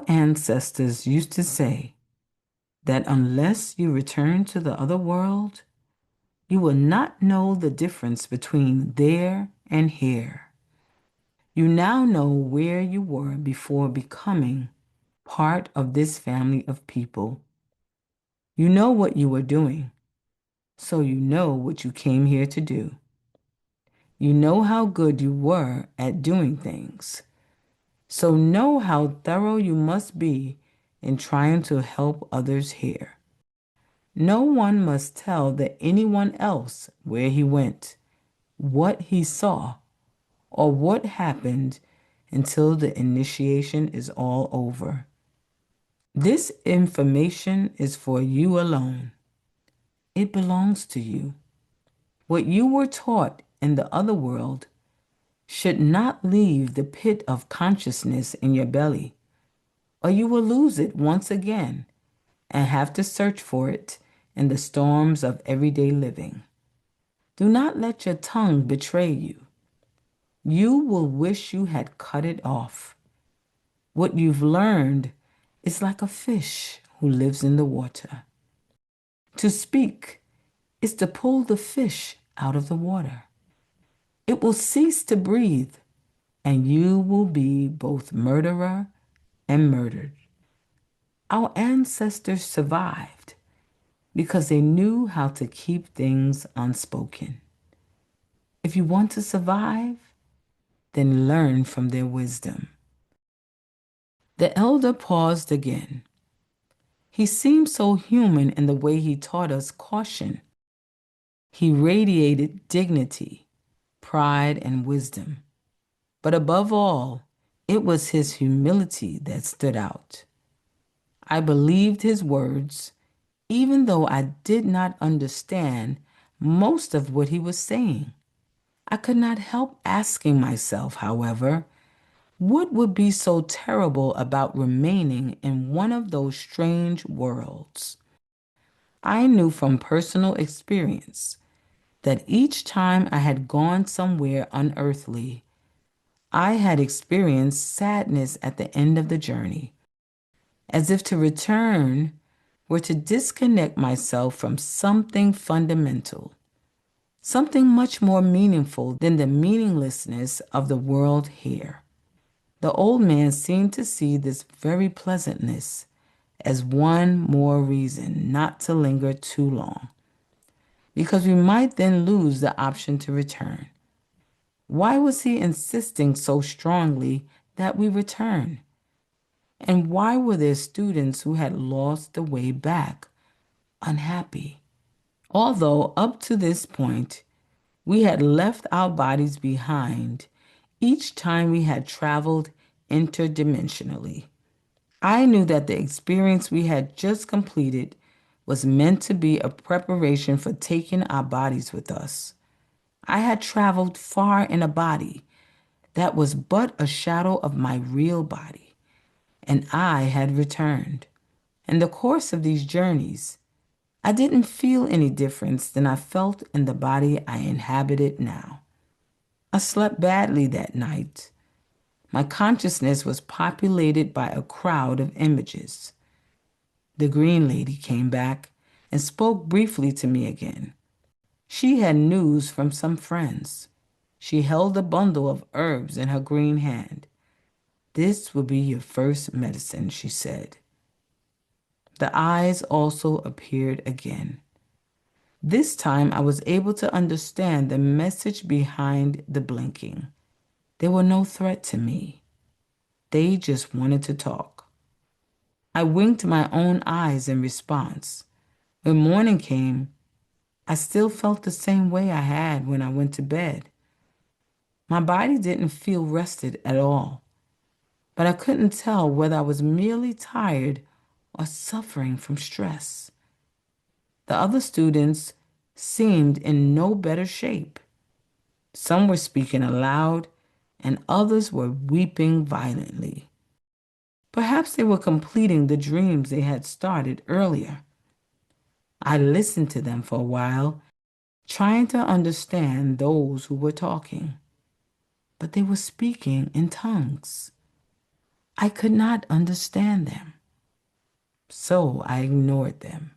ancestors used to say that unless you return to the other world, you will not know the difference between there and here. You now know where you were before becoming part of this family of people. You know what you were doing, so you know what you came here to do. You know how good you were at doing things, so know how thorough you must be in trying to help others here. No one must tell anyone else where he went, what he saw, or what happened until the initiation is all over. This information is for you alone. It belongs to you. What you were taught in the other world should not leave the pit of consciousness in your belly, or you will lose it once again and have to search for it in the storms of everyday living. Do not let your tongue betray you. You will wish you had cut it off. What you've learned is like a fish who lives in the water. To speak is to pull the fish out of the water. It will cease to breathe, and you will be both murderer and murdered. Our ancestors survived because they knew how to keep things unspoken. If you want to survive, then learn from their wisdom. The elder paused again. He seemed so human in the way he taught us caution. He radiated dignity, pride, and wisdom. But above all, it was his humility that stood out. I believed his words, even though I did not understand most of what he was saying. I could not help asking myself, however, what would be so terrible about remaining in one of those strange worlds? I knew from personal experience that each time I had gone somewhere unearthly, I had experienced sadness at the end of the journey, as if to return were to disconnect myself from something fundamental, something much more meaningful than the meaninglessness of the world here. The old man seemed to see this very pleasantness as one more reason not to linger too long, because we might then lose the option to return. Why was he insisting so strongly that we return? And why were there students who had lost the way back unhappy? Although up to this point, we had left our bodies behind each time we had traveled interdimensionally. I knew that the experience we had just completed was meant to be a preparation for taking our bodies with us. I had traveled far in a body that was but a shadow of my real body, and I had returned. In the course of these journeys, I didn't feel any difference than I felt in the body I inhabited now. I slept badly that night. My consciousness was populated by a crowd of images. The green lady came back and spoke briefly to me again. She had news from some friends. She held a bundle of herbs in her green hand. "This will be your first medicine," she said. The eyes also appeared again. This time I was able to understand the message behind the blinking. They were no threat to me. They just wanted to talk. I winked my own eyes in response. When morning came, I still felt the same way I had when I went to bed. My body didn't feel rested at all, but I couldn't tell whether I was merely tired or suffering from stress. The other students seemed in no better shape. Some were speaking aloud, and others were weeping violently. Perhaps they were completing the dreams they had started earlier. I listened to them for a while, trying to understand those who were talking, but they were speaking in tongues. I could not understand them, so I ignored them.